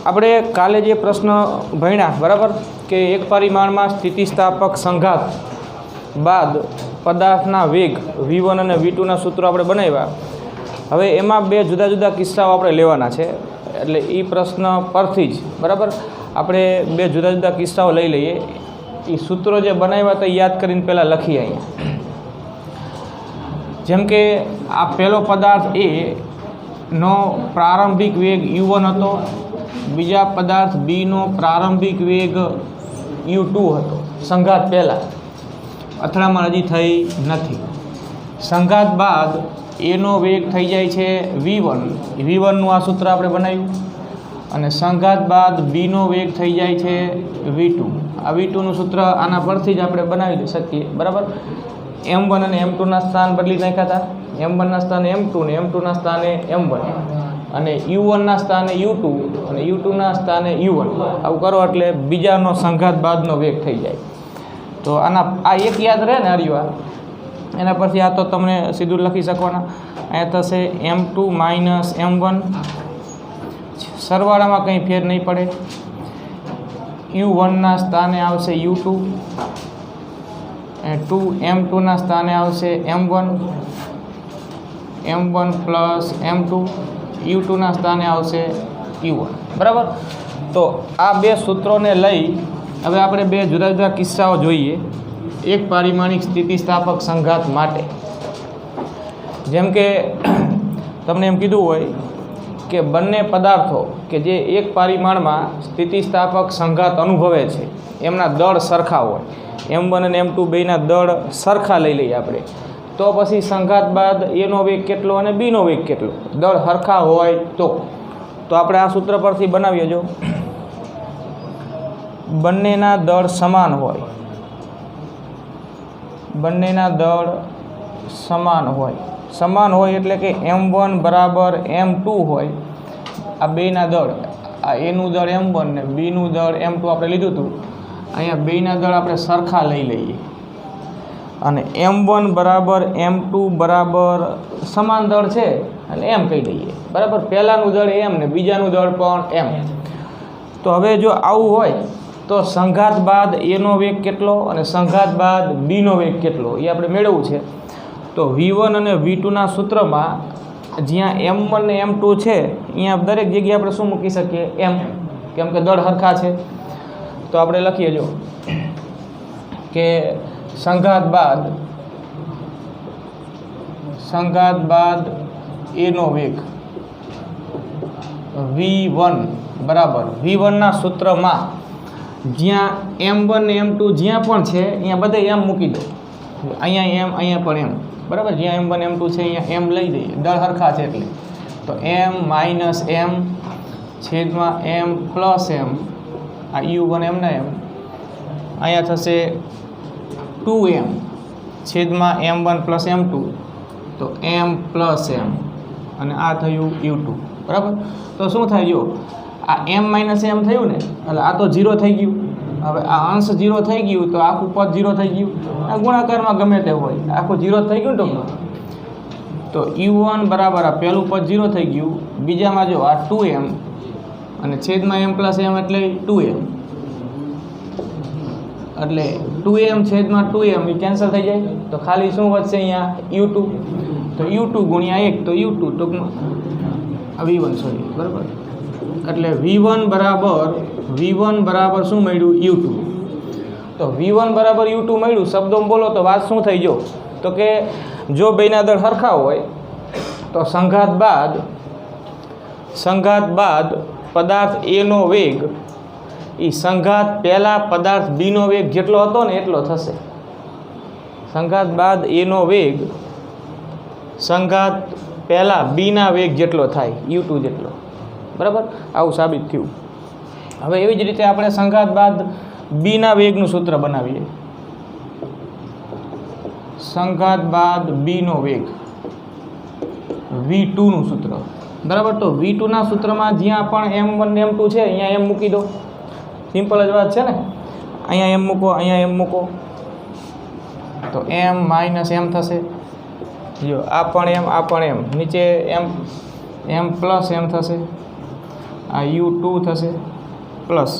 આપણે કાલે જે પ્રશ્ન ભણ્યા બરાબર કે એક પરિમાણમાં સ્થિતિસ્થાપક સંઘાત બાદ પદાર્થના વેગ v1 અને v2ના સૂત્રો આપણે બનાવ્યા. હવે એમાં બે જુદા જુદા કિસ્સાઓ આપણે લેવાના છે. એટલે એ પ્રશ્ન પરથી જ બરાબર આપણે બે જુદા જુદા કિસ્સાઓ લઈ લઈએ. એ સૂત્રો જે બનાવ્યા તો યાદ કરીને પહેલાં લખીએ અહીંયા. જેમ કે આ પહેલો પદાર્થ એ નો પ્રારંભિક વેગ u1 હતો, બીજા પદાર્થ બીનો પ્રારંભિક વેગ u2 હતો. સંઘાત પહેલાં અથડામણ હજી થઈ નથી. સંઘાત બાદ એનો વેગ થઈ જાય છે v1નું આ સૂત્ર આપણે બનાવ્યું. અને સંઘાત બાદ બીનો વેગ થઈ જાય છે v2. આ v2નું સૂત્ર આના પરથી જ આપણે બનાવી શકીએ બરાબર. m1 અને m2ના સ્થાન બદલી નાખ્યા હતા. m1ના સ્થાને m2 ને m2ના સ્થાને m1 અને u1ના સ્થાને u2 અને u2ના સ્થાને u1. આવું કરો એટલે બીજાનો સંઘાત બાદનો વેગ થઈ જાય. તો આના આ એક યાદ રહે ને આર્યું એના પરથી આ તો તમને સીધું લખી શકવાના. અહીંયા થશે m2 માઇનસ m1, સરવાળામાં કંઈ ફેર નહીં પડે. u1ના સ્થાને આવશે u2 અને m2ના સ્થાને આવશે m1 પ્લસ m2, u2ના સ્થાને આવશે u1 બરાબર. તો આ બે સૂત્રોને લઈ હવે આપણે બે જુદા જુદા કિસ્સાઓ જોઈએ એક પારિમાણિક સ્થિતિસ્થાપક સંઘાત માટે. જેમ કે તમને એમ કીધું હોય કે બંને પદાર્થો કે જે એક પરિમાણમાં સ્થિતિસ્થાપક સંઘાત અનુભવે છે એમના દળ સરખા હોય. m1 અને m2 બેના દળ સરખા લઈ લઈએ આપણે. તો પછી સંઘાત બાદ એનો વેગ કેટલો અને બીનો વેગ કેટલો, દળ સરખા હોય તો આપણે આ સૂત્ર પરથી બનાવીએ. જો બંનેના દળ સમાન હોય, બંનેના દળ સમાન હોય એટલે કે m1 બરાબર m2 હોય. આ બેના દળ, આ એનું દળ m1 ને બીનું દળ m2 આપણે લીધું હતું. અહીંયા બેના દળ આપણે સરખા લઈ લઈએ અને m1 બરાબર m2 બરાબર સમાન દળ છે એટલે m કહી દઈએ બરાબર. પહેલાંનું દળ m ને બીજાનું દળ પણ m. તો હવે જો આવું હોય તો સંઘાત બાદ એનો વેગ કેટલો અને સંઘાત બાદ બીનો વેગ કેટલો એ આપણે મેળવવું છે. તો v1 અને v2ના સૂત્રમાં જ્યાં m1 ને m2 છે અહીંયા દરેક જગ્યાએ આપણે શું મૂકી શકીએ m, કેમ કે દળ સરખા છે. તો આપણે લખીએ જો કે સંઘાત બાદ એનો વેગ v1 બરાબર v1ના સૂત્રમાં જ્યાં m1 ને m2 જ્યાં પણ છે અહીંયા બધે m મૂકી દો. અહીંયા m, અહીંયા પણ m બરાબર. જ્યાં m1 m2 છે અહીંયા m લઈ દઈએ, દળ સરખા છે એટલે. તો m માઇનસ m છેદમાં m પ્લસ m, આ u1 m ના m. અહીંયા થશે 2m છેદમાં m1 પ્લસ m2, તો m પ્લસ m અને આ થયું u2 બરાબર. તો શું થાય જો આ m માઇનસ m થયું ને એટલે આ તો 0 થઈ ગયું. હવે આ અંશ 0 થઈ ગયું તો આખું પદ 0 થઈ ગયું. આ ગુણાકારમાં ગમે તે હોય આખું 0 થઈ ગયું ને. તો u1 બરાબર આ પહેલું પદ 0 થઈ ગયું. બીજામાં જો આ 2m અને છેદમાં m પ્લસ m એટલે 2m, એટલે 2m છેદમાં 2m એ કેન્સલ થઈ જાય. તો ખાલી શું વધશે અહીંયા u2. તો u2 ગુણ્યા 1 તો u2 ટૂંકમાં v1 સોરી બરાબર. એટલે v1 બરાબર શું મળ્યું u2. તો v1 બરાબર u2 મળ્યું. શબ્દોમાં બોલો તો વાત શું થઈ જો તો કે જો બેના દળ સરખા હોય તો સંઘાત બાદ પદાર્થ એનો વેગ એ સંઘાત પહેલાં પદાર્થ બીનો વેગ જેટલો હતો ને એટલો થશે. સંઘાત બાદ એનો વેગ સંઘાત પહેલાં બીના વેગ જેટલો થાય u2 જેટલો બરાબર. આવું સાબિત થયું. હવે એવી જ રીતે આપણે સંઘાત બાદ બીના વેગનું સૂત્ર બનાવીએ. સંઘાત બાદ બીનો વેગ v2નું સૂત્ર બરાબર. તો v2ના સૂત્રમાં જ્યાં પણ m1 ને m2 છે અહીંયા m મૂકી દો. સિમ્પલ જ વાત છે ને. અહીંયા m મૂકો, અહીંયા m મૂકો તો m માઇનસ m થશે. જો આ પણ m, આ પણ m, નીચે m પ્લસ m થશે આ u2 થશે પ્લસ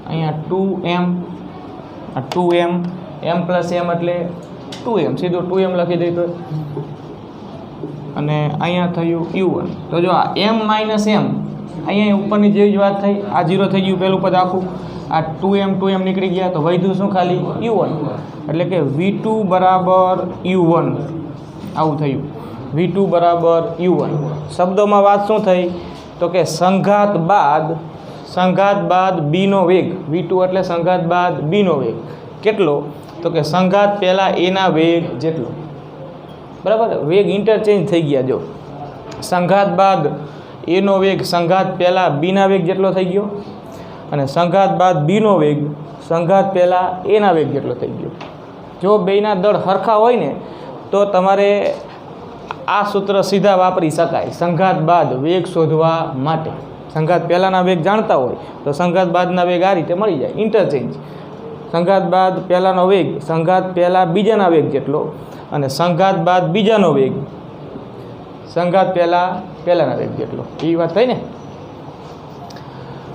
અહીંયા 2m આ 2m m પ્લસ m એટલે 2m, સીધું 2m લખી દઈ તો, અને અહીંયા થયું u1. તો જો આ m માઇનસ m અહીંયા ઉપરની જેવી જ વાત થઈ, આ 0 થઈ ગયું પહેલું પદ આખું, આ 2m નીકળી ગયા, તો વધ્યું શું ખાલી u1, એટલે કે v2 બરાબર u1 આવું થયું, v2 બરાબર u1. શબ્દોમાં વાત શું થઈ તો કે સંઘાત બાદ b નો વેગ, v2 એટલે સંઘાત બાદ b નો વેગ કેટલો, તો કે સંઘાત પહેલાં a ના વેગ જેટલો. બરાબર, વેગ ઇન્ટરચેન્જ થઈ ગયા. જો સંઘાત બાદ a નો વેગ સંઘાત પહેલાં b ના વેગ જેટલો થઈ ગયો, અને સંઘાત બાદ b નો વેગ સંઘાત પહેલાં a ના વેગ જેટલો થઈ ગયો. જો બેયના દળ સરખા હોય ને તો તમારે આ સૂત્ર સીધા વાપરી શકાય સંઘાત બાદ વેગ શોધવા માટે. સંઘાત પહેલાંના વેગ જાણતા હોય તો સંઘાત બાદના વેગ આ રીતે મળી જાય, ઇન્ટરચેન્જ. સંઘાત બાદ પહેલાંનો વેગ સંઘાત પહેલાં બીજાના વેગ જેટલો, અને સંઘાત બાદ બીજાનો વેગ સંઘાત પહેલાંના વેગ જેટલો. એ વાત થઈ ને.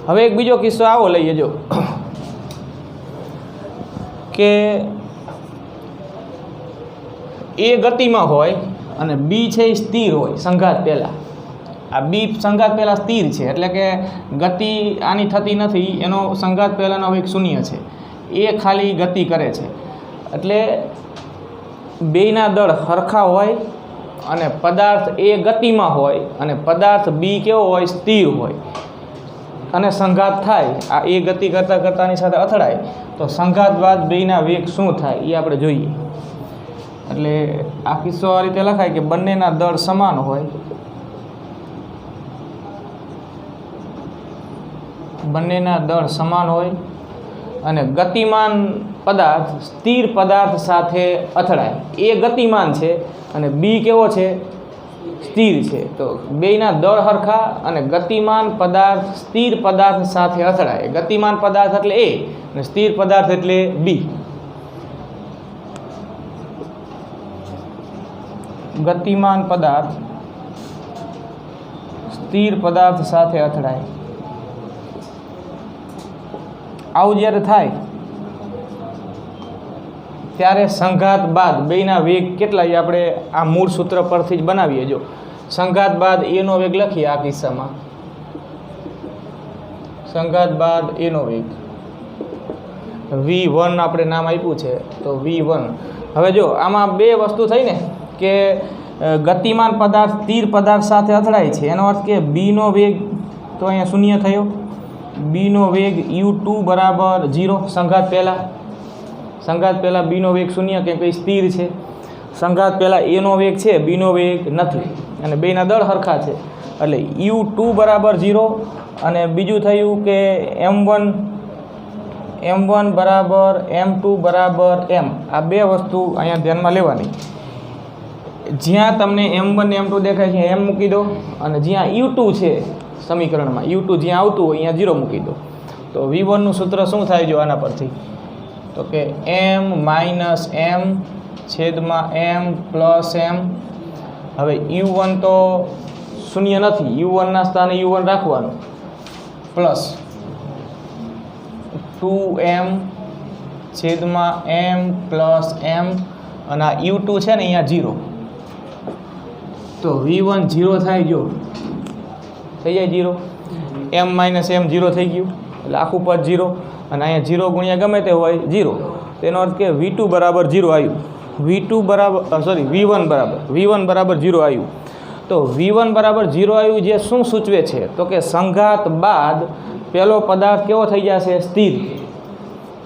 હવે એક બીજો કિસ્સો આવો લઈએ, જો કે એ ગતિમાં હોય અને બી છે એ સ્થિર હોય સંઘાત પહેલાં. આ બી સંઘાત પહેલાં સ્થિર છે, એટલે કે ગતિ આની થતી નથી, એનો સંઘાત પહેલાંનો વેગ શૂન્ય છે, એ ખાલી ગતિ કરે છે. એટલે બેયના દળ સરખા હોય અને પદાર્થ એ ગતિમાં હોય અને પદાર્થ બી કેવો હોય, સ્થિર હોય, અને સંઘાત થાય, આ એ ગતિ કરતાની સાથે અથડાય, તો સંઘાત બાદ બેયના વેગ શું થાય એ આપણે જોઈએ. એટલે આ કિસ્સો આ રીતે લખાય કે બંનેના દળ સમાન હોય, અને ગતિમાન પદાર્થ સ્થિર પદાર્થ સાથે અથડાય. એ ગતિમાન છે અને બી કેવો છે, સ્થિર છે. તો બેયના દળ સરખા અને ગતિમાન પદાર્થ સ્થિર પદાર્થ સાથે અથડાય. ગતિમાન પદાર્થ એટલે એ અને સ્થિર પદાર્થ એટલે બી. ગતિમાન પદાર્થ સ્થિર પદાર્થ સાથે અથડાય. આવું જ્યારે થાય ત્યારે સંઘાત બાદ બેયના વેગ કેટલા એ આપણે આ મૂળ સૂત્ર પરથી જ બનાવીએ. જો સંઘાત બાદ એનો વેગ લખીએ, આ કિસ્સામાં સંઘાત બાદ એનો વેગ v1 આપણે નામ આપ્યું છે, તો v1. હવે જો આમાં બે વસ્તુ થઈ ને કે ગતિમાન પદાર્થ સ્થિર પદાર્થ સાથે અથડાય છે, એનો અર્થ કે બીનો વેગ તો અહીંયા શૂન્ય થયો, બીનો વેગ u2 બરાબર 0 સંઘાત પહેલાં બીનો વેગ શૂન્ય, કે કંઈ સ્થિર છે. સંઘાત પહેલાં એનો વેગ છે, બીનો વેગ નથી, અને બેયના દળ સરખા છે, એટલે u2 બરાબર 0. અને બીજું થયું કે m1 બરાબર m2 બરાબર m. આ બે વસ્તુ અહીંયા ધ્યાનમાં લેવાની. જ્યાં તમને m1 ને m2 દેખાય છે m મૂકી દો, અને જ્યાં u2 છે સમીકરણમાં u2 જ્યાં આવતું હોય અહીંયા 0 મૂકી દો. તો v1 નું સૂત્ર શું થાય જો આના પરથી, તો કે m માઇનસ m છેદમાં m પ્લસ m. હવે u1 તો શૂન્ય નથી, u1 ના સ્થાને u1 રાખવાનું, પ્લસ 2m છેદમાં m પ્લસ m, અને આ u2 છે ને અહીંયા 0. તો v1 0 થાય, જો થઈ જાય 0, m માઇનસ m 0 થઈ ગયું, એટલે આખું પદ 0, અને અહીંયા 0 ગુણ્યા ગમે તે હોય 0. તેનો અર્થ કે v2 બરાબર 0 આવ્યું, v1 બરાબર 0 આવ્યું. તો v1 બરાબર 0 આવ્યું, જે શું સૂચવે છે તો કે સંઘાત બાદ પહેલો પદાર્થ કેવો થઈ જશે, સ્થિર.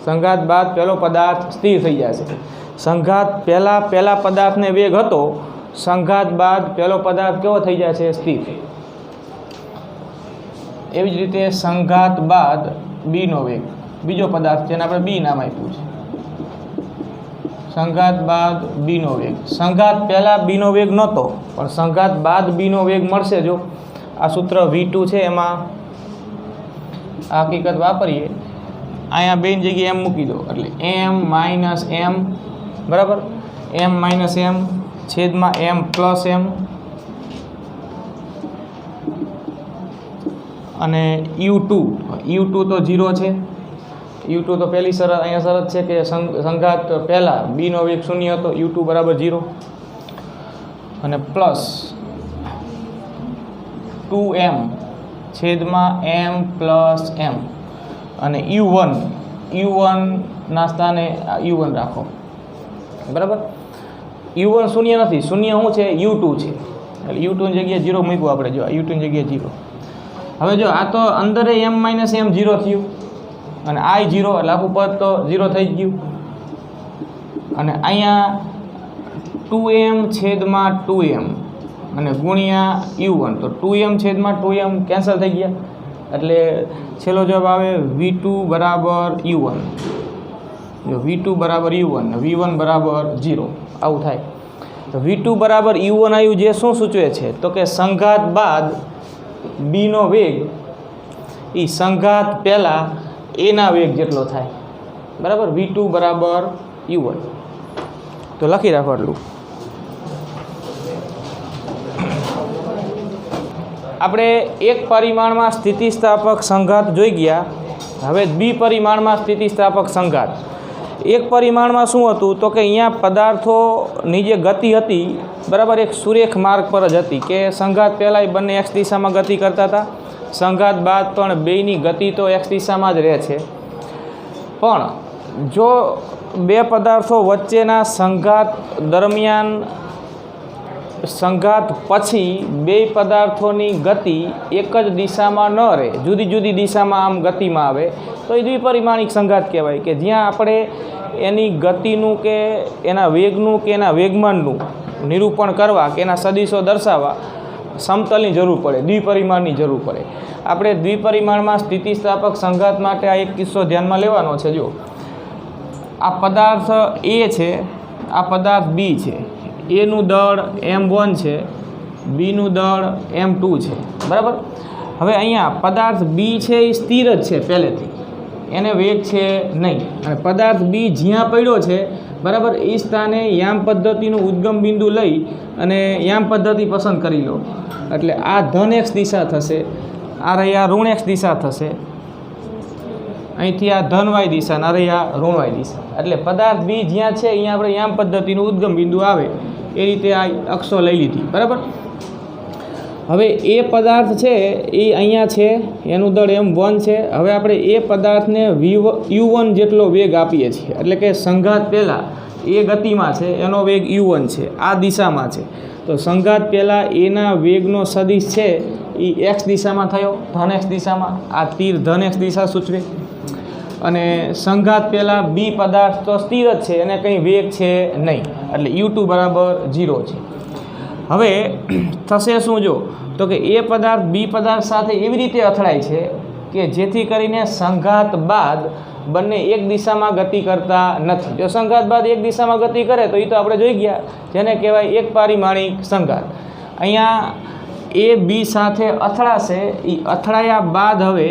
સંઘાત બાદ પહેલો પદાર્થ સ્થિર થઈ જશે. સંઘાત પહેલા પદાર્થને વેગ હતો, સંઘાત બાદ પહેલો પદાર્થ કેવો થઈ જશે, સ્થિર. એવી જ રીતે સંઘાત બાદ બીનો વેગ, બીજો પદાર્થ જેને આપણે બી નામ આપ્યું છે, સંઘાત બાદ બીનો વેગ. સંઘાત પહેલાં બીનો વેગ નહોતો, પણ સંઘાત બાદ બીનો વેગ મળશે. જો આ સૂત્ર v2 છે એમાં આ હકીકત વાપરીએ, અહીંયા બેની જગ્યાએ m મૂકી દો, એટલે m માઇનસ m બરાબર, m માઇનસ m છેદમાં m પ્લસ m. અને U2 તો 0 છે. U2 તો પહેલી શરત અહીંયા શરત છે કે સંઘાત પહેલાં બીનો વેગ 0 હતો, U2 બરાબર 0, અને પ્લસ 2m છેદમાં m પ્લસ m, અને U1 ના સ્થાને U1 રાખો. બરાબર. U1 શૂન્ય નથી, શૂન્ય શું છે? U2 છે. એટલે U2 ની જગ્યાએ 0 મૂક્યું આપણે. જો U2 ની જગ્યાએ 0. હવે જો આ તો અંદર m માઇનસ m 0 થયું, અને I 0 એટલે આખું પદ તો 0 થઈ જ ગયું, અને અહીંયા 2m છેદમાં 2m અને ગુણ્યા U1, તો 2m છેદમાં 2m કેન્સલ થઈ ગયા, એટલે છેલ્લો જવાબ આવે V2 બરાબર U1. જો V2 બરાબર U1, V1 બરાબર 0, આવું થાય. તો V2 બરાબર U1 આવ્યું, જે શું સૂચવે છે? તો કે સંઘાત બાદ બીનો વેગ એ સંઘાત પહેલાં એના વેગ જેટલો થાય. બરાબર. V2 બરાબર U1. તો લખી રાખો આટલું. આપણે એક પરિમાણમાં સ્થિતિસ્થાપક સંઘાત જોઈ ગયા. હવે દ્વિપરિમાણમાં સ્થિતિસ્થાપક સંઘાત. એક પરિમાણમાં શું હતું? તો કે અહીંયા પદાર્થોની જે ગતિ હતી, બરાબર, એક સુરેખ માર્ગ પર જ હતી, કે સંઘાત પહેલાં બંને એક્સ દિશામાં ગતિ કરતા હતા, સંઘાત બાદ પણ બેયની ગતિ તો એક્સ દિશામાં જ રહે છે. પણ જો બે પદાર્થો વચ્ચેના સંઘાત દરમિયાન, સંઘાત પછી બે પદાર્થોની ગતિ એક જ દિશામાં ન રહે, જુદી જુદી દિશામાં આમ ગતિમાં આવે, તો એ દ્વિપરિમાણિક સંઘાત કહેવાય, કે જ્યાં આપણે એની ગતિનું કે એના વેગનું કે એના વેગમાનનું નિરૂપણ કરવા કે એના સદિશો દર્શાવવા સમતલની જરૂર પડે, દ્વિપરિમાણની જરૂર પડે. આપણે દ્વિપરિમાણમાં સ્થિતિસ્થાપક સંઘાત માટે આ એક કિસ્સો ધ્યાનમાં લેવાનો છે. જો આ પદાર્થ A છે, આ પદાર્થ B છે, એનું દળ m1 છે, બીનું દળ m2 છે. બરાબર. હવે અહીંયા પદાર્થ B છે એ સ્થિર જ છે પહેલેથી, એને વેગ છે નહીં, અને પદાર્થ B જ્યાં પડ્યો છે, બરાબર, એ સ્થાને યામ પદ્ધતિનું ઉદ્ગમ બિંદુ લઈ અને યામ પદ્ધતિ પસંદ કરી લો, એટલે આ ધન x દિશા થશે, આ રહી આ ઋણ x દિશા થશે, અહીંથી આ ધન y દિશા, અને રહી આ ઋણ y દિશા. એટલે પદાર્થ B જ્યાં છે અહીંયા આપણે યામ પદ્ધતિનું ઉદ્ગમ બિંદુ આવે એ રીતે આ અક્ષો લઈ લીધી. બરાબર. હવે એ પદાર્થ છે એ અહીંયા છે, એનું દળ m1 છે. હવે આપણે એ પદાર્થને U1 જેટલો વેગ આપીએ છીએ, એટલે કે સંઘાત પહેલાં એ ગતિમાં છે, એનો વેગ U1 છે, આ દિશામાં છે. તો સંઘાત પહેલાં એના વેગનો સદિશ છે એ x દિશામાં થયો, ધન x દિશામાં. આ તીર ધન x દિશા સૂચવે. અને સંઘાત પહેલાં B પદાર્થ તો સ્થિર જ છે, એને કંઈ વેગ છે નહીં, એટલે U2 બરાબર 0 છે. હવે થશે શું? જો તો કે એ પદાર્થ B પદાર્થ સાથે એવી રીતે અથડાય છે કે જેથી કરીને સંઘાત બાદ બંને એક દિશામાં ગતિ કરતા નથી. જો સંઘાત બાદ એક દિશામાં ગતિ કરે તો એ તો આપણે જોઈ ગયા, જેને કહેવાય એક પરિમાણિક સંઘાત. અહીંયા એ B સાથે અથડાશે, એ અથડાયા બાદ હવે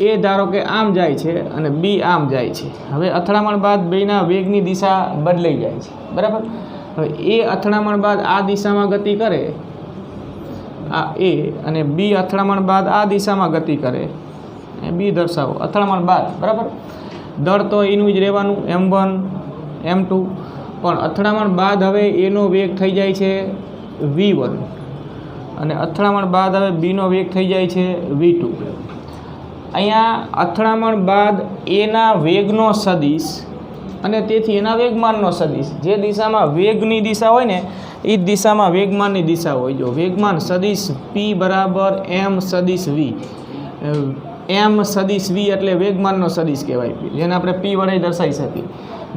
એ ધારો કે આમ જાય છે અને B આમ જાય છે. હવે અથડામણ બાદ બેના વેગની દિશા બદલાઈ જાય છે. બરાબર. હવે એ અથડામણ બાદ આ દિશામાં ગતિ કરે, આ A, અને B અથડામણ બાદ આ દિશામાં ગતિ કરે, એ B દર્શાવો અથડામણ બાદ. બરાબર. દળ તો એનું જ રહેવાનું m1 m2, પણ અથડામણ બાદ હવે એનો વેગ થઈ જાય છે V1, અને અથડામણ બાદ હવે Bનો વેગ થઈ જાય છે V2. અહીંયા અથડામણ બાદ એના વેગનો સદિશ અને તેથી એના વેગમાનનો સદિશ, જે દિશામાં વેગની દિશા હોય ને એ જ દિશામાં વેગમાનની દિશા હોય. જો વેગમાન સદિશ P બરાબર m સદિશ V, m સદિશ V એટલે વેગમાનનો સદિશ કહેવાય, જેને આપણે P વડે દર્શાવી શકીએ.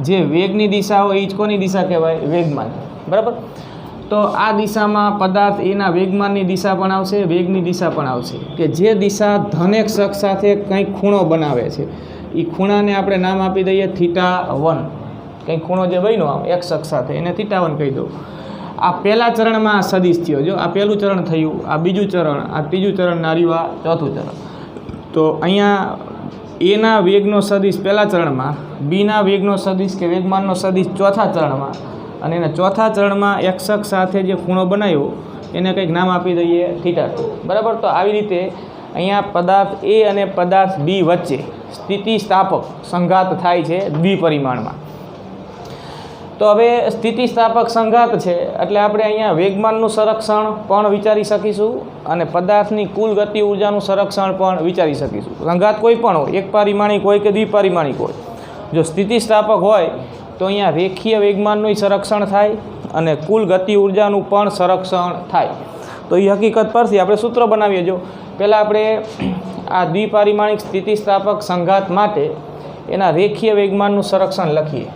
જે વેગની દિશા હોય એ જ કોની દિશા કહેવાય? વેગમાન. બરાબર. તો આ દિશામાં પદાર્થ એના વેગમાનની દિશા પણ આવશે, વેગની દિશા પણ આવશે, કે જે દિશા ધન x અક્ષ સાથે કંઈક ખૂણો બનાવે છે, એ ખૂણાને આપણે નામ આપી દઈએ θ1. કંઈક ખૂણો જે બન્યો આમ x અક્ષ સાથે, એને θ1 કહી દો. આ પહેલા ચરણમાં આ સદિશ થયો. જો આ પહેલું ચરણ થયું, આ બીજું ચરણ, આ ત્રીજું ચરણ, નાર્યું આ ચોથું ચરણ. તો અહીંયા એના વેગનો સદિશ પહેલા ચરણમાં, બીના વેગનો સદિશ કે વેગમાનનો સદિશ ચોથા ચરણમાં, અને એના ચોથા ચરણમાં x અક્ષ સાથે જે ખૂણો બનાવ્યો એને કંઈક નામ આપી દઈએ θ2. બરાબર. તો આવી રીતે અહીંયા પદાર્થ એ અને પદાર્થ બી વચ્ચે સ્થિતિસ્થાપક સંઘાત થાય છે દ્વિપરિમાણમાં. તો હવે સ્થિતિસ્થાપક સંઘાત છે એટલે આપણે અહીંયા વેગમાનનું સંરક્ષણ પણ વિચારી શકીશું અને પદાર્થની કુલ ગતિ ઉર્જાનું સંરક્ષણ પણ વિચારી શકીશું. સંઘાત કોઈ પણ હોય, એક પારિમાણિક હોય કે દ્વિપારિમાણિક હોય, જો સ્થિતિસ્થાપક હોય તો અહીંયા રેખીય વેગમાનનું સંરક્ષણ થાય અને કુલ ગતિ ઉર્જાનું પણ સંરક્ષણ થાય. તો એ હકીકત પરથી આપણે સૂત્ર બનાવીએ. જો પહેલાં આપણે આ દ્વિપારિમાણિક સ્થિતિસ્થાપક સંઘાત માટે એના રેખીય વેગમાનનું સંરક્ષણ લખીએ.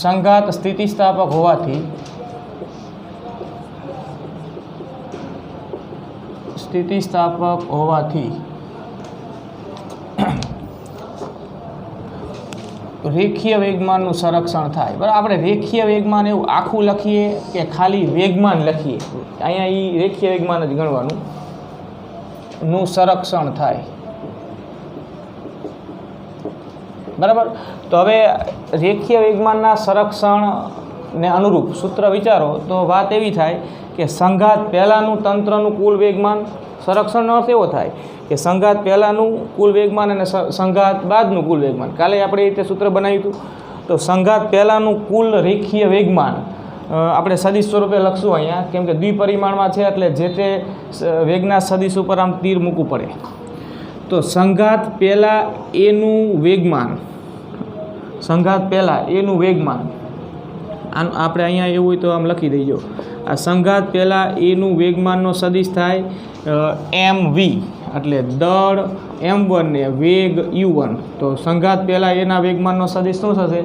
સંઘાત સ્થિતિસ્થાપક હોવાથી રેખીય વેગમાનનું સંરક્ષણ થાય. બરાબર, આપણે રેખીય વેગમાન એવું આખું લખીએ કે ખાલી વેગમાન લખીએ? અહીંયા એ રેખીય વેગમાન જ ગણવાનું નું સંરક્ષણ થાય. બરાબર, તો હવે રેખીય વેગમાનના સંરક્ષણને અનુરૂપ સૂત્ર વિચારો તો વાત એવી થાય કે સંઘાત પહેલાંનું તંત્રનું કુલ વેગમાન, સંરક્ષણનો અર્થ એવો થાય કે સંઘાત પહેલાંનું કુલ વેગમાન અને સંઘાત બાદનું કુલ વેગમાન. કાલે આપણે એ રીતે સૂત્ર બનાવ્યું હતું. તો સંઘાત પહેલાંનું કુલ રેખીય વેગમાન આપણે સદિશ સ્વરૂપે લખશું અહીંયા, કેમ કે દ્વિપરિમાણમાં છે એટલે જે તે વેગના સદિશ ઉપર આમ તીર મૂકવું પડે. તો સંઘાત પહેલાં એનું વેગમાન, સંઘાત પહેલાં એનું વેગમાન, આપણે અહીંયા એવું હોય તો આમ લખી દઈજો. આ સંઘાત પહેલાં એનું વેગમાનનો સદિશ થાય mv, એટલે દળ m1 ને વેગ u1. તો સંઘાત પહેલાં એના વેગમાનનો સદિશ શું થશે?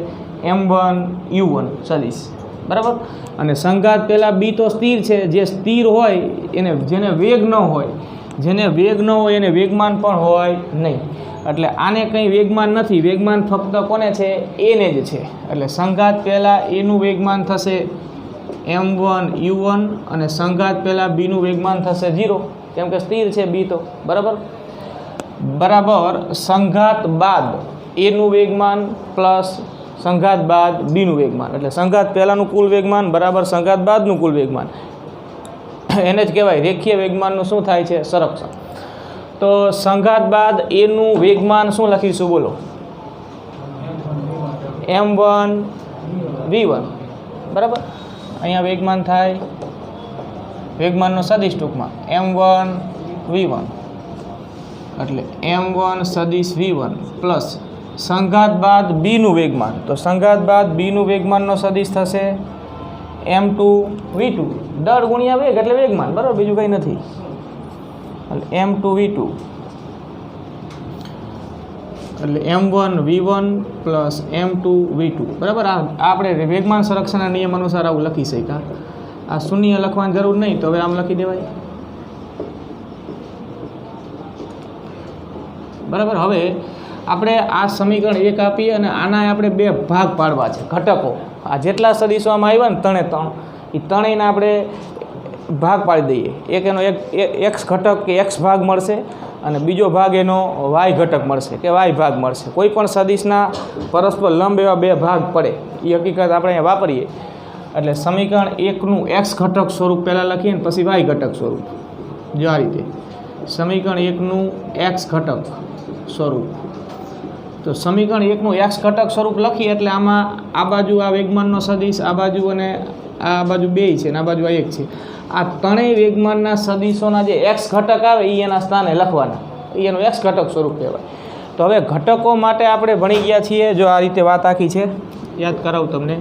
m1 u1 સદિશ. બરાબર, અને સંઘાત પહેલાં બી તો સ્થિર છે, જે સ્થિર હોય એને, જેને વેગ ન હોય, એને વેગમાન પણ હોય નહીં. એટલે આને કંઈ વેગમાન નથી, વેગમાન ફક્ત કોને છે? એને જ છે. એટલે સંઘાત પહેલાં એનું વેગમાન થશે m1 u1 અને સંઘાત પહેલાં બીનું વેગમાન થશે 0, કેમ કે સ્થિર છે બી તો. બરાબર, સંઘાત બાદ એનું વેગમાન પ્લસ સંઘાત બાદ બીનું વેગમાન, એટલે સંઘાત પહેલાંનું કુલ વેગમાન બરાબર સંઘાત બાદનું કુલ વેગમાન. એને જ કહેવાય રેખીય વેગમાનનું શું થાય છે? સંરક્ષણ. તો સંઘાત બાદ એનું વેગમાન શું લખીશું? બોલો. m1 v1. બરાબર, અહીંયા વેગમાન થાય, વેગમાનનો સદિશ ટૂંકમાં m1 v1, એટલે m1 સદિશ v1 પ્લસ સંઘાત બાદ બીનું વેગમાન. તો સંઘાત બાદ બીનું વેગમાનનો સદિશ થશે m2 v2, દળ ગુણ્યા વેગ એટલે વેગમાન. બરાબર, બીજું કંઈ નથી. એટલે m2 v2 એટલે m1 v1 plus m2 v2. બરાબર, આ આપણે વેગમાન સંરક્ષણના નિયમ અનુસાર આવું લખી શક્યા. આ શૂન્ય લખવાની જરૂર નહીં, તો હવે આમ લખી દેવાય. બરાબર, હવે આપણે આ સમીકરણ 1 આપીએ અને આના આપણે 2 ભાગ પાડવા છે. ઘટકો આ જેટલા સદિશો આમાં આવ્યા ને ત્રણે ત્રણેયના આપણે ભાગ પાડી દઈએ. એક એનો એક x ઘટક કે x ભાગ મળશે અને બીજો ભાગ એનો y ઘટક મળશે કે y ભાગ મળશે. કોઈ પણ સદિશના પરસ્પર લંબ એવા 2 ભાગ પડે, એ હકીકત આપણે અહીંયા વાપરીએ. એટલે સમીકરણ 1નું x ઘટક સ્વરૂપ પહેલાં લખીએ ને પછી y ઘટક સ્વરૂપ. જો આ રીતે સમીકરણ 1નું x ઘટક સ્વરૂપ. તો સમીકરણ 1નું x ઘટક સ્વરૂપ લખીએ એટલે આમાં આ બાજુ આ વેગમાનનો સદિશ, આ બાજુ અને આ બાજુ 2 છે અને આ બાજુ આ 1 છે. આ ત્રણેય વેગમાનના સદિશોના જે x ઘટક આવે એ એના સ્થાને લખવાના, એનું x ઘટક સ્વરૂપ કહેવાય. તો હવે ઘટકો માટે આપણે ભણી ગયા છીએ. જો આ રીતે વાત આખી છે, યાદ કરાવું તમને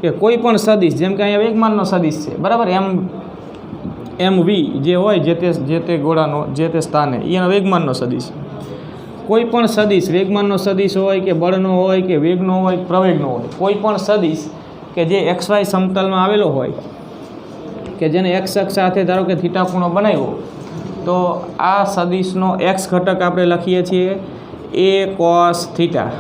કે કોઈ પણ સદિશ, જેમ કે અહીંયા વેગમાનનો સદિશ છે, બરાબર, mv જે હોય જે તે ગોળાનો જે તે સ્થાને એનો વેગમાનનો સદિશ. કોઈ પણ સદિશ, વેગમાનનો સદિશ હોય કે બળનો હોય કે વેગનો હોય પ્રવેગનો હોય, કોઈ પણ સદિશ કે જે xy સમતલમાં આવેલો હોય કે જેને x અક્ષ સાથે ધારો કે થીટા ખૂણો બનાવ્યો, તો આ સદિશનો x ઘટક આપણે લખીએ છીએ a cos થીટા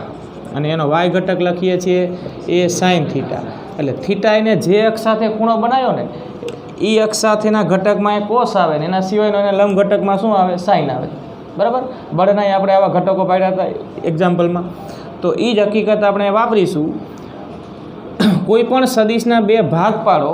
અને એનો y ઘટક લખીએ છીએ a sin થીટા. એટલે થીટા એને જે અક્ષ સાથે ખૂણો બનાવ્યો ને એ અક્ષ સાથેના ઘટકમાં એ કોસ આવે ને એના સિવાયનો એને લંબ ઘટકમાં શું આવે? સાઇન આવે. બરાબર, બળના આપણે આવા ઘટકો પાડ્યા હતા એક્ઝામ્પલમાં. તો એ જ હકીકત આપણે વાપરીશું. કોઈ પણ સદિશના 2 ભાગ પાડો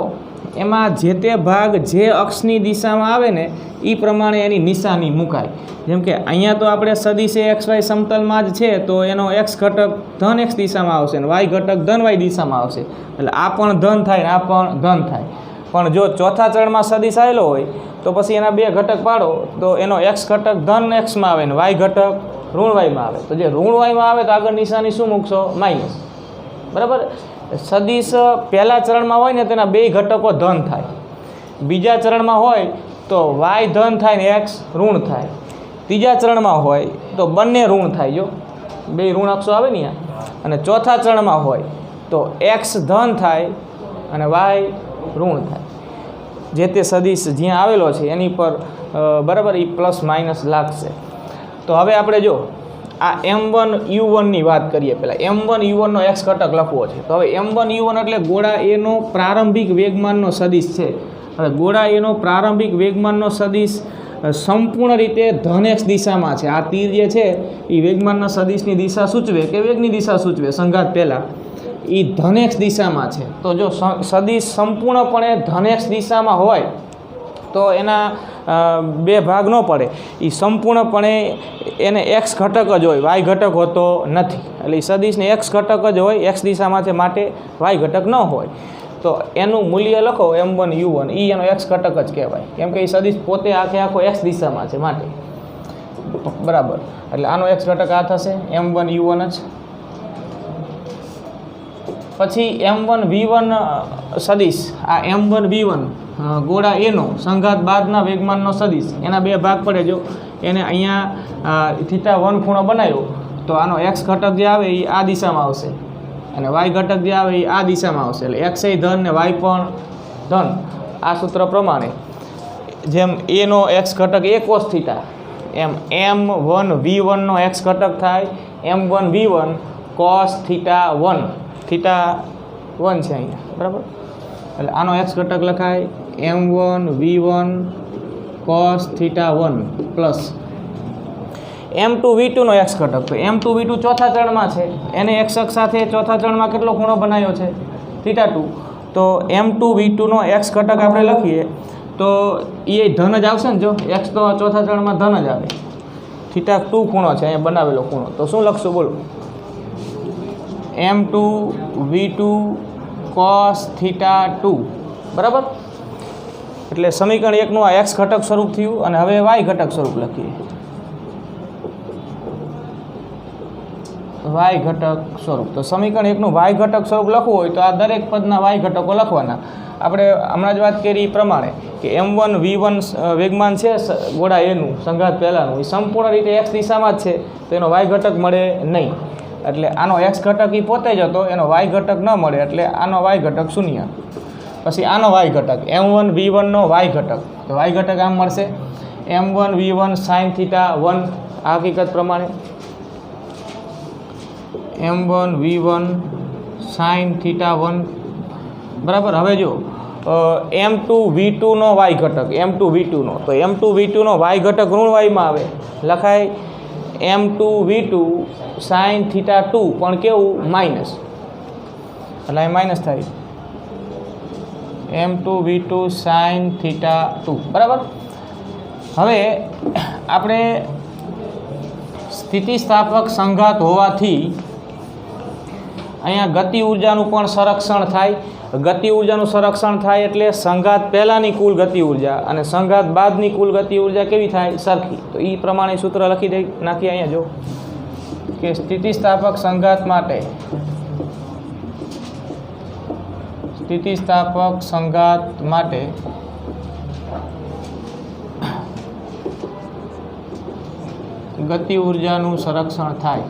એમાં જે તે ભાગ જે અક્ષની દિશામાં આવે ને એ પ્રમાણે એની નિશાની મુકાય. જેમ કે અહીંયા તો આપણે સદિશ એક્સ વાય સમતલમાં જ છે, તો એનો એક્સ ઘટક ધન એક્સ દિશામાં આવશે ને વાય ઘટક ધન વાય દિશામાં આવશે. એટલે આ પણ ધન થાય ને આ પણ ધન થાય. પણ જો ચોથા ચરણમાં સદિશ આવેલો હોય તો પછી એના બે ઘટક પાડો તો એનો એક્સ ઘટક ધન એક્સમાં આવે ને વાય ઘટક ઋણ વાયમાં આવે. તો જે ઋણ વાયમાં આવે તો આગળ નિશાની શું મૂકશો? માઇનસ. બરાબર. સદિશ પહેલા ચરણમાં હોય ને તેના બે ઘટકો ધન થાય, બીજા ચરણમાં હોય તો વાય ધન થાય ને એક્સ ઋણ થાય, ત્રીજા ચરણમાં હોય તો બંને ઋણ થાય. જો બે ઋણ અક્ષો આવે ને અહીંયા. અને ચોથા ચરણમાં હોય તો એક્સ ધન થાય અને વાય ઋણ થાય. જે તે સદિશ જ્યાં આવેલો છે એની પર બરાબર એ પ્લસ માઇનસ લાગશે. તો હવે આપણે જો આ M1U1ની વાત કરીએ. પહેલાં M1U1નો એક્સ ઘટક લખવો છે. તો હવે M1U1 એટલે ગોળા એનો પ્રારંભિક વેગમાનનો સદિશ છે. હવે ગોળા એનો પ્રારંભિક વેગમાનનો સદિશ સંપૂર્ણ રીતે ધન એક્સ દિશામાં છે. આ તીર જે છે એ વેગમાનના સદિશની દિશા સૂચવે કે વેગની દિશા સૂચવે સંઘાત પહેલાં એ ધન એક્સ દિશામાં છે. તો જો સદિશ સંપૂર્ણપણે ધન એક્સ દિશામાં હોય તો એના બે ભાગ ન પડે. એ સંપૂર્ણપણે એને એક્સ ઘટક જ હોય, વાય ઘટક હોતો નથી. એટલે સદિશને એક્સ ઘટક જ હોય, એક્સ દિશામાં છે માટે વાય ઘટક ન હોય. તો એનું મૂલ્ય લખો M1U1, એ એનો એક્સ ઘટક જ કહેવાય. કેમ કે એ સદિશ પોતે આખો એક્સ દિશામાં છે માટે. બરાબર. એટલે આનો એક્સ ઘટક આ થશે M1U1 જ. પછી M1V1 સદિશ, આ M1V1 ગોળા એનો સંઘાત બાદના વેગમાનનો સદિશ, એના બે ભાગ પડે. જો એને અહીંયા θ1 ખૂણો બનાવ્યો તો આનો એક્સ ઘટક જે આવે એ આ દિશામાં આવશે અને વાય ઘટક જે આવે એ આ દિશામાં આવશે. એટલે એક્સ એ ધન ને વાય પણ ધન. આ સૂત્ર પ્રમાણે જેમ એનો એક્સ ઘટક એ કોસ થીટા, એમ M1V1નો એક્સ ઘટક થાય M1V1 કોસ θ1. θ1 છે અહીંયા. બરાબર. એટલે આનો એક્સ ઘટક લખાય M1V1 cos θ1 પ્લસ M2V2નો એક્સ ઘટક. તો M2V2 ચોથા ચરણમાં છે, એને એક્સ અક્ષ સાથે ચોથા ચરણમાં કેટલો ખૂણો બનાવ્યો છે? θ2. તો M2V2નો એક્સ ઘટક આપણે લખીએ તો એ ધન જ આવશે ને. જો એક્સ તો ચોથા ચરણમાં ધન જ આવે. θ2 ખૂણો છે અહીંયા બનાવેલો ખૂણો. તો શું લખશું બોલો? M2V2 cos θ2. બરાબર. એટલે સમીકરણ 1નું આ એક્સ ઘટક સ્વરૂપ થયું. અને હવે વાય ઘટક સ્વરૂપ લખીએ. વાય ઘટક સ્વરૂપ. તો સમીકરણ 1નું વાય ઘટક સ્વરૂપ લખવું હોય તો આ દરેક પદના વાય ઘટકો લખવાના. આપણે હમણાં જ વાત કરી એ પ્રમાણે કે M1V1 વેગમાન છે ગોળા એનું સંઘાત પહેલાંનું, એ સંપૂર્ણ રીતે એક્સ દિશામાં જ છે, તો એનો વાય ઘટક મળે નહીં. એટલે આનો એક્સ ઘટક એ પોતે જ હતો, એનો વાય ઘટક ન મળે, એટલે આનો વાય ઘટક શૂન્ય. પછી આનો વાય ઘટક M1V1નો વાય ઘટક. તો વાય ઘટક આમ મળશે M1V1 sin θ1. આ હકીકત પ્રમાણે M1V1 sin θ1. બરાબર. હવે જો M2V2નો વાય ઘટક, M2V2નો, તો M2V2નો વાય ઘટક ઋણ વાયમાં આવે, લખાય M2V2 sin θ2, પણ કેવું? માઇનસ. એટલે અહીં માઇનસ થાય M2V2 sin θ2. બરાબર. હવે આપણે સ્થિતિસ્થાપક સંઘાત હોવાથી અહીંયા ગતિ ઉર્જાનું પણ સંરક્ષણ થાય. ગતિ ઉર્જાનું સંરક્ષણ થાય એટલે સંઘાત પહેલાંની કુલ ગતિ ઉર્જા અને સંઘાત બાદની કુલ ગતિ ઉર્જા કેવી થાય? સરખી. તો એ પ્રમાણે સૂત્ર લખી નાખીએ અહીંયા. જો કે સ્થિતિસ્થાપક સંઘાત માટે ગતિ ઉર્જાનું સંરક્ષણ થાય.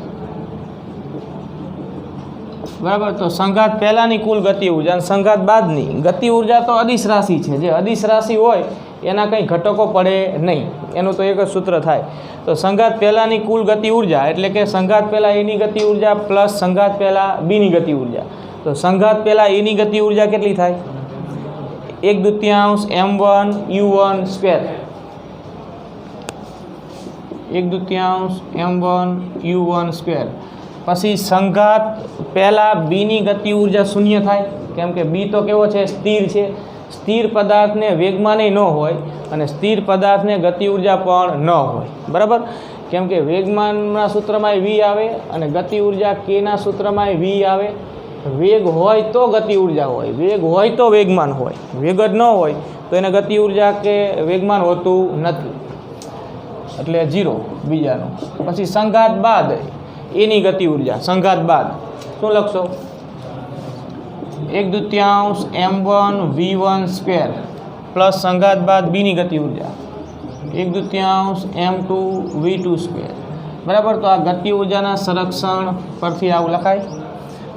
બરાબર. તો સંઘાત પહેલાંની કુલ ગતિ ઉર્જા અને સંઘાત બાદની ગતિ ઉર્જા તો અદિશ રાશિ છે. જે અદિશ રાશિ હોય એના કંઈ ઘટકો પડે નહીં, એનું તો એક જ સૂત્ર થાય. તો સંઘાત પહેલાંની કુલ ગતિ ઉર્જા એટલે કે સંઘાત પહેલાં એની ગતિ ઉર્જા પ્લસ સંઘાત પહેલાં બીની ગતિ ઉર્જા. તો સંઘાત પહેલાં એની ગતિ ઉર્જા કેટલી થાય? 1/2 M1U1 સ્ક્વેર. 1/2 M1U1 square. પછી સંઘાત પહેલાં બીની ગતિ ઉર્જા શૂન્ય થાય, કેમ કે બી તો કેવો છે? સ્થિર છે. સ્થિર પદાર્થને વેગમાનય ન હોય અને સ્થિર પદાર્થને ગતિ ઉર્જા પણ ન હોય, બરાબર. કેમ કે વેગમાનના સૂત્રમાં v આવે અને ગતિ ઉર્જા kના સૂત્રમાં v આવે. વેગ હોય તો ગતિ ઉર્જા હોય, વેગ હોય તો વેગમાન હોય, વેગ જ ન હોય તો એને ગતિ ઉર્જા કે વેગમાન હોતું નથી, એટલે 0 બીજાનું. પછી સંઘાત બાદ એની ગતિ ઉર્જા, સંઘાત બાદ શું લખશો? 1/2 m1 v1 સ્ક્વેર પ્લસ સંઘાત બાદ બીની ગતિ ઉર્જા 1/2 m2 v2 સ્ક્વેર, બરાબર. તો આ ગતિ ઉર્જાના સંરક્ષણ પરથી આવું લખાય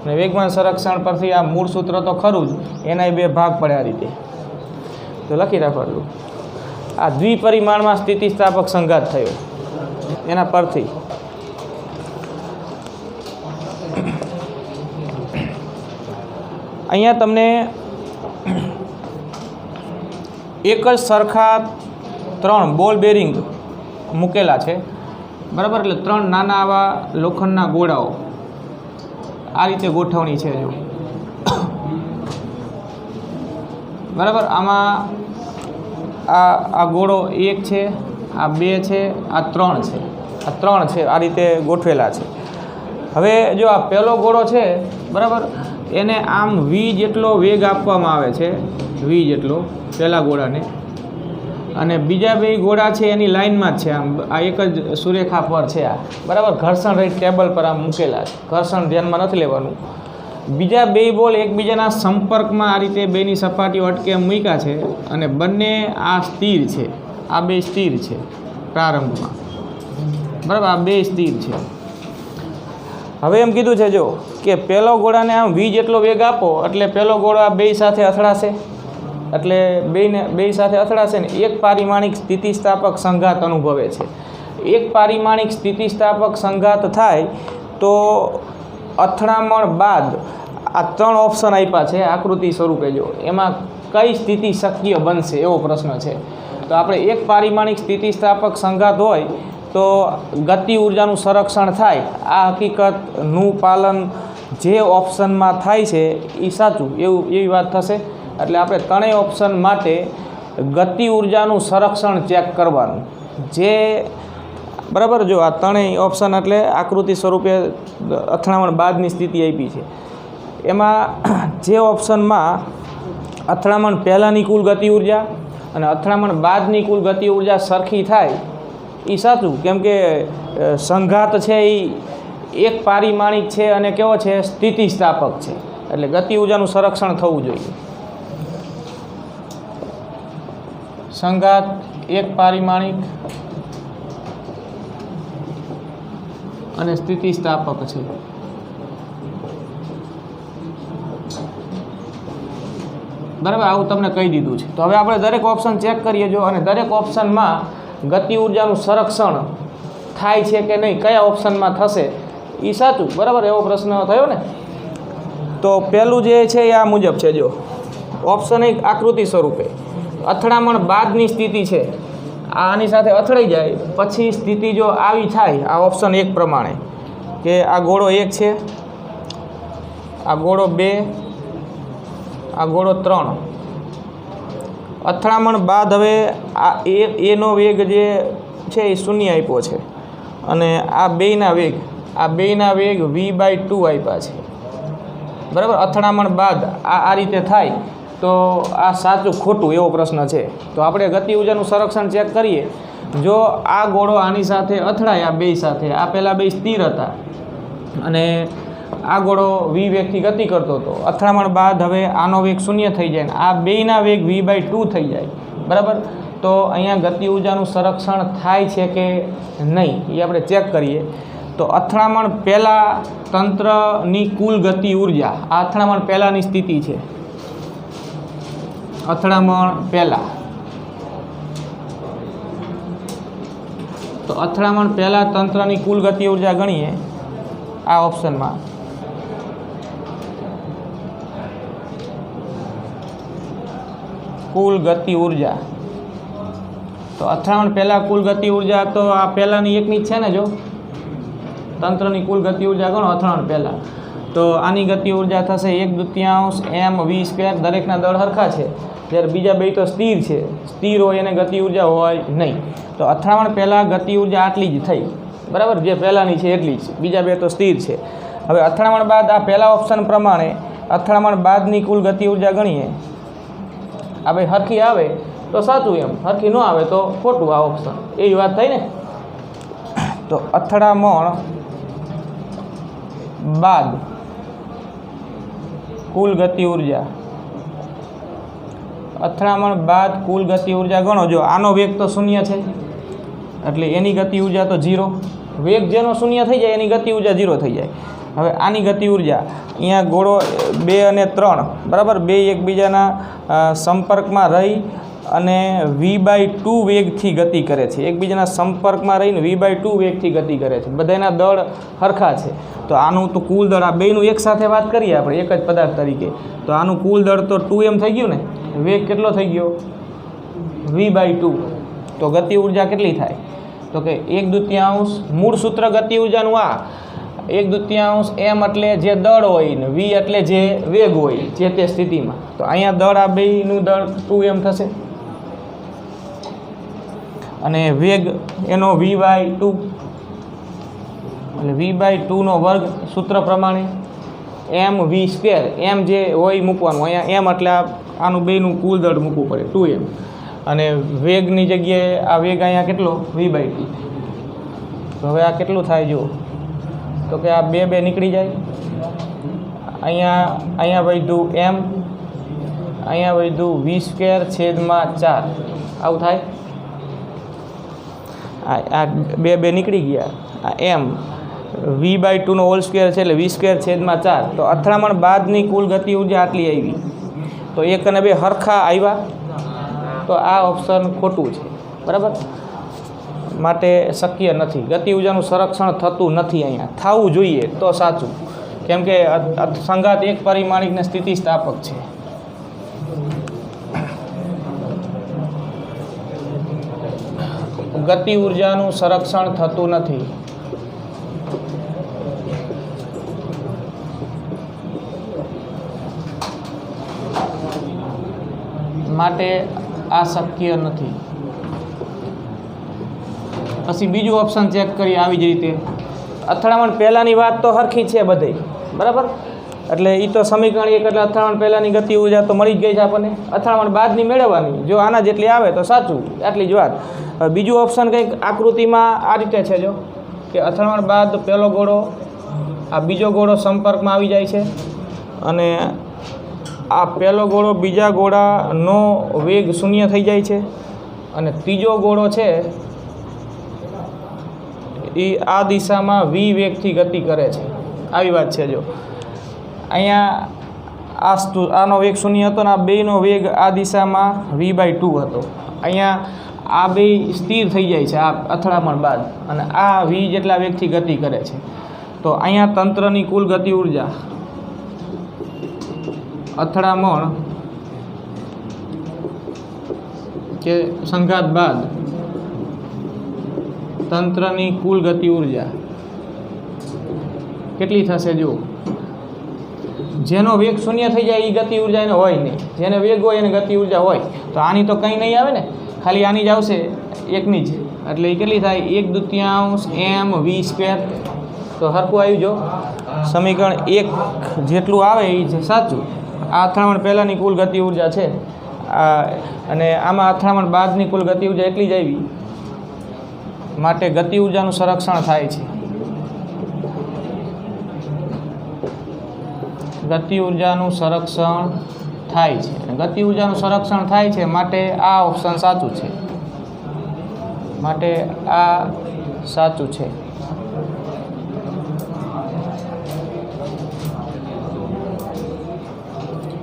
અને વેગમાન સંરક્ષણ પરથી આ મૂળ સૂત્ર તો ખરું જ, એના 2 ભાગ પડે આ રીતે, તો લખી રાખવાનું. આ દ્વિપરિમાણમાં સ્થિતિસ્થાપક સંઘાત થયો એના પરથી. અહીંયા તમને એક જ સરખા 3 બોલ બેરિંગ મૂકેલા છે, બરાબર. એટલે 3 નાના આવા લોખંડના ગોળાઓ આ રીતે ગોઠવણી છે જો, બરાબર. આમાં આ ગોળો 1 છે, આ 2 છે, આ 3 છે, આ 3 છે, આ રીતે ગોઠવેલા છે. હવે જો આ પહેલો ગોળો છે, બરાબર, એને આમ v જેટલો વેગ આપવામાં આવે છે, v જેટલો પહેલા ગોળાને, અને બીજા 2 ગોળા છે એની લાઇનમાં જ છે, આમ આ એક જ સુરેખા પર છે આ, બરાબર. ઘર્ષણ રહિત ટેબલ પર આમ મૂકેલા છે, ઘર્ષણ ધ્યાનમાં નથી લેવાનું. બીજા 2 બોલ એકબીજાના સંપર્કમાં આ રીતે બેની સપાટીઓ અટકે મૂક્યા છે અને બંને આ સ્થિર છે, આ 2 સ્થિર છે પ્રારંભમાં, બરાબર. આ 2 સ્થિર છે. હવે એમ કીધું છે જો કે પહેલો ગોળાને આમ v જેટલો વેગ આપો એટલે પહેલો ગોળો આ 2 સાથે અથડાશે, એટલે બે સાથે અથડાશે ને એક પારિમાણિક સ્થિતિસ્થાપક સંઘાત અનુભવે છે. એક પારિમાણિક સ્થિતિસ્થાપક સંઘાત થાય તો અથડામણ બાદ આ 3 ઓપ્શન આપ્યા છે આકૃતિ સ્વરૂપે, જો એમાં કઈ સ્થિતિ શક્ય બનશે એવો પ્રશ્ન છે. તો આપણે એક પારિમાણિક સ્થિતિસ્થાપક સંઘાત હોય તો ગતિ ઉર્જાનું સંરક્ષણ થાય, આ હકીકતનું પાલન જે ઓપ્શનમાં થાય છે એ સાચું એવી વાત થશે. એટલે આપણે 3 ઓપ્શન માટે ગતિ ઉર્જાનું સંરક્ષણ ચેક કરવાનું, જે બરાબર. જો આ 3 ઓપ્શન એટલે આકૃતિ સ્વરૂપે અથડામણ બાદની સ્થિતિ આપી છે, એમાં જે ઓપ્શનમાં અથડામણ પહેલાંની કુલ ગતિ ઉર્જા અને અથડામણ બાદની કુલ ગતિ ઉર્જા સરખી થાય એ સાચું. કેમ કે સંઘાત છે એ એક પારિમાણિક છે અને કેવો છે? સ્થિતિસ્થાપક છે, એટલે ગતિ ઉર્જાનું સંરક્ષણ થવું જોઈએ. સંઘાત એક પારિમાણિક અને સ્થિતિસ્થાપક છે. બરાબર, આવું તમને કહી દીધું છે. તો હવે આપણે દરેક ઓપ્શન ચેક કરીએ જો, અને દરેક ઓપ્શનમાં ગતિ ઉર્જાનું સંરક્ષણ થાય છે કે નહીં, કયા ઓપ્શનમાં થશે એ સાચું, બરાબર. એવો પ્રશ્ન થયો ને. તો પહેલું જે છે એ આ મુજબ છે જો, ઓપ્શન 1 આકૃતિ સ્વરૂપે અથડામણ બાદની સ્થિતિ છે, આની સાથે અથડાઈ જાય પછી સ્થિતિ જો આવી થાય આ ઓપ્શન 1 પ્રમાણે કે આ ગોળો 1 છે, આ ગોળો 2, આ ગોળો 3, અથડામણ બાદ હવે આ એનો વેગ જે છે એ 0 આપ્યો છે અને આ બેયના વેગ v/2 આપ્યા છે, બરાબર. અથડામણ બાદ આ રીતે થાય તો આ સાચું ખોટું એવો પ્રશ્ન છે. તો આપણે ગતિ ઉર્જાનું સંરક્ષણ ચેક કરીએ. જો આ ગોળો આની સાથે અથડાય, આ 2 સાથે, આ પહેલાં 2 સ્થિર હતા અને આ ગોળો v વેગથી ગતિ કરતો હતો, અથડામણ બાદ હવે આનો વેગ 0 થઈ જાય ને આ બેયના વેગ v/2 થઈ જાય, બરાબર. તો અહીંયા ગતિ ઉર્જાનું સંરક્ષણ થાય છે કે નહીં એ આપણે ચેક કરીએ. તો અથડામણ પહેલાં તંત્રની કુલ ગતિ ઉર્જા, આ અથડામણ પહેલાંની સ્થિતિ છે, અથડામણ પહેલાં. તો અથડામણ પહેલાં તંત્રની કુલ ગતિ ઉર્જા ગણીએ આ ઓપ્શનમાં. કુલ ગતિ ઉર્જા, તો અથડામણ પહેલાં કુલ ગતિ ઉર્જા તો આ પહેલાંની એકની જ છે ને. જો તંત્રની કુલ ગતિ ઉર્જા ગણો અથડામણ પહેલાં, તો આની ગતિ ઉર્જા થશે 1/2 mv², દરેકના દળ સરખા છે જ્યારે બીજા બે તો સ્થિર છે, સ્થિર હોય એને ગતિ ઉર્જા હોય નહીં. તો અથડામણ પહેલાં ગતિ ઉર્જા આટલી જ થઈ, બરાબર, જે પહેલાંની છે એટલી જ, બીજા બે તો સ્થિર છે. હવે અથડામણ બાદ આ પહેલા ઓપ્શન પ્રમાણે અથડામણ બાદની કુલ ગતિ ઉર્જા ગણીએ. આ ભાઈ હરખી આવે તો સાચું, એમ હરખી ન આવે તો ખોટું આ ઓપ્શન, એવી વાત થઈ ને. તો અથડામણ બાદ કુલ ગતિ ઉર્જા, અથડામણ બાદ કુલ ગતિ ઉર્જા ગણો. જો આનો વેગ તો શૂન્ય છે એટલે એની ગતિ ઉર્જા તો 0. વેગ જેનો શૂન્ય થઈ જાય એની ગતિ ઉર્જા 0 થઈ જાય. હવે આની ગતિ ઉર્જા અહીંયા ગોળો 2 અને 3 બરાબર, બે એકબીજાના સંપર્કમાં રહી અને v/2 વેગથી ગતિ કરે છે. એકબીજાના સંપર્કમાં રહીને v/2 વેગથી ગતિ કરે છે. બધાના દળ સરખા છે. તો આનું તો કુલ દળ, આ બેનું એક સાથે વાત કરીએ આપણે એક જ પદાર્થ તરીકે, તો આનું કુલ દળ તો 2m થઈ ગયું ને. વેગ કેટલો થઈ ગયો? v/2. તો ગતિ ઉર્જા કેટલી થાય? તો કે 1/2 મૂળ સૂત્ર ગતિ ઉર્જાનું આ 1/2 m એટલે જે દળ હોય ને v એટલે જે વેગ હોય જે તે સ્થિતિમાં. તો અહીંયા દળ, આ બેનું દળ 2m થશે અને વેગ એનો v/2 એટલે v/2 વર્ગ સૂત્ર પ્રમાણે mv². m જે હોય મૂકવાનું, અહીંયા m એટલે આનું બેનું કુલ દળ મૂકવું પડે 2m, અને વેગની જગ્યાએ આ વેગ અહીંયા કેટલો? v/2. તો હવે આ કેટલું થાય જુઓ, તો કે આ 2 નીકળી જાય, અહીંયા વધ્યું m, અહીંયા વધ્યું v²/4. આવું થાય. આ 2 નીકળી ગયા, આ m v/2 હોલ સ્ક્વેર છે એટલે v²/4. તો અથડામણ બાદની કુલ ગતિ ઉર્જા આટલી આવી. તો 1 અને 2 હરખા આવ્યા, તો આ ઓપ્શન ખોટું છે, બરાબર. માટે શક્ય નથી, ગતિ ઉર્જાનું સંરક્ષણ થતું નથી. અહીંયા થવું જોઈએ તો સાચું, કેમ કે સંઘાત એક પરિમાણિક ને સ્થિતિસ્થાપક છે. ગતિ ઉર્જાનું સંરક્ષણ થતું નથી. માટે આ શક્ય નથી. પછી બીજું ઓપ્શન ચેક કરીએ આવી જ રીતે. અથડામણ પહેલાંની વાત તો સરખી છે બધે, બરાબર, એટલે એ તો સમીકરણ 1 એટલે અથડામણ પહેલાંની ગતિ ઉર્જા તો મળી જ ગઈ છે આપણને. અથડામણ બાદની મેળવવાની, જો આના જેટલી આવે તો સાચું, આટલી જ વાત. બીજું ઓપ્શન કંઈક આકૃતિમાં આ રીતે છે, જો કે અથડામણ બાદ પહેલો ગોળો આ બીજો ગોળો સંપર્કમાં આવી જાય છે અને આ પહેલો ગોળો બીજા ગોળાનો વેગ 0 થઈ જાય છે અને ત્રીજો ગોળો છે એ આ દિશામાં v વેગથી ગતિ કરે છે. આવી વાત છે. જો અહીંયા આનો વેગ 0 હતો ને આ બેનો વેગ આ દિશામાં v/2 હતો. અહીંયા આ બે સ્થિર થઈ જાય છે આ અથડામણ બાદ અને આ v જેટલા વેગથી ગતિ કરે છે. તો અહીંયા તંત્રની કુલ ગતિ ઉર્જા અથડામણ કે સંઘાત બાદ તંત્રની કુલ ગતિ ઉર્જા કેટલી થશે? જો જેનો વેગ 0 થઈ જાય એ ગતિ ઉર્જા એને હોય નહીં, જેને વેગ હોય એને ગતિ ઉર્જા હોય. તો આની તો કંઈ નહીં આવે ને, ખાલી આની જ આવશે, એકની જ. એટલે એ કેટલી થાય? 1/2 mv². તો સરખું આવ્યું. જો સમીકરણ 1 જેટલું આવે એ છે સાચું. આ અથડામણ પહેલાંની કુલ ગતિ ઉર્જા છે અને આમાં અથડામણ બાદની કુલ ગતિ ઉર્જા એટલી જ આવી. માટે ગતિ ઉર્જાનું સંરક્ષણ થાય છે. ગતિ ઉર્જાનું સંરક્ષણ થાય છે. ગતિ ઉર્જાનું સંરક્ષણ થાય છે માટે આ ઓપ્શન સાચું છે. માટે આ સાચું છે.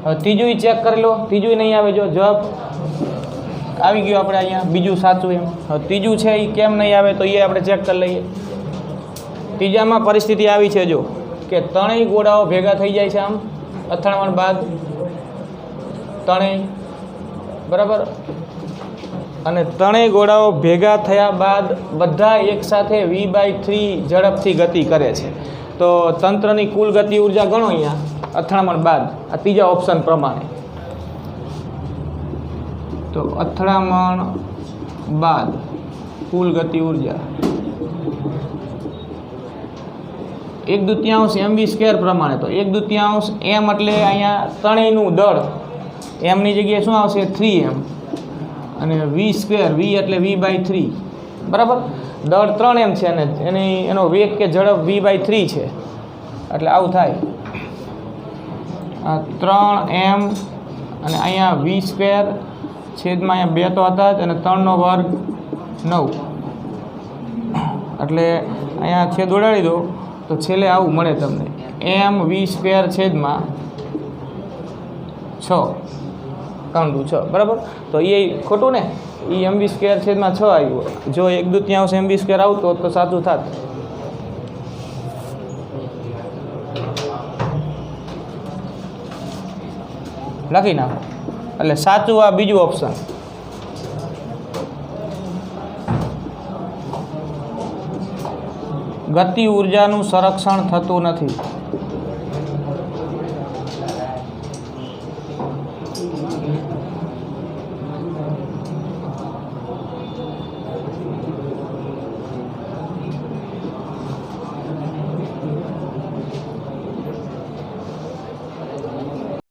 હવે ત્રીજું ચેક કરી લો. ત્રીજું નહીં આવે. જો જવાબ આવી ગયો આપણે અહીંયા બીજું સાચું એમ. હવે ત્રીજું છે એ કેમ નહીં આવે તો એ આપણે ચેક કરી લઈએ. ત્રીજામાં પરિસ્થિતિ આવી છે જો કે ત્રણેય ગોળાઓ ભેગા થઈ જાય છે આમ અથડામણ બાદ, ત્રણેય બરાબર, અને ત્રણેય ગોળાઓ ભેગા થયા બાદ બધા એકસાથે v/3 ઝડપથી ગતિ કરે છે. તો તંત્રની કુલ ગતિ ઉર્જા ગણો અહીંયા અથડામણ બાદ આ ત્રીજા ઓપ્શન પ્રમાણે. તો અથડામણ બાદ કુલ ગતિ ઉર્જા 1/2 mv² પ્રમાણે, તો 1/2 m એટલે અહીંયા ત્રણેયનું દળ, એમની જગ્યાએ શું આવશે 3m, અને v², v એટલે v/3, બરાબર. દળ 3m છે અને એનો વેગ કે ઝડપ v/3 છે, એટલે આવું થાય. આ 3m અને અહીંયા v² છેદમાં અહીંયા 2 તો હતા જ, અને 3નો વર્ગ 9, એટલે અહીંયા છેદ ઉડાડી દો તો છેલ્લે આવું મળે તમને, m v² છેદમાં 6 કાઉન્ટું 6, બરાબર. તો એ ખોટું ને, એ mv² છેદમાં 6 આવ્યું. જો 1/2 mv² આવતો તો સાચું થાત. લખી નાખો, એટલે સાચું આ બીજું ઓપ્શન. ગતિ ઉર્જાનું સંરક્ષણ થતું નથી.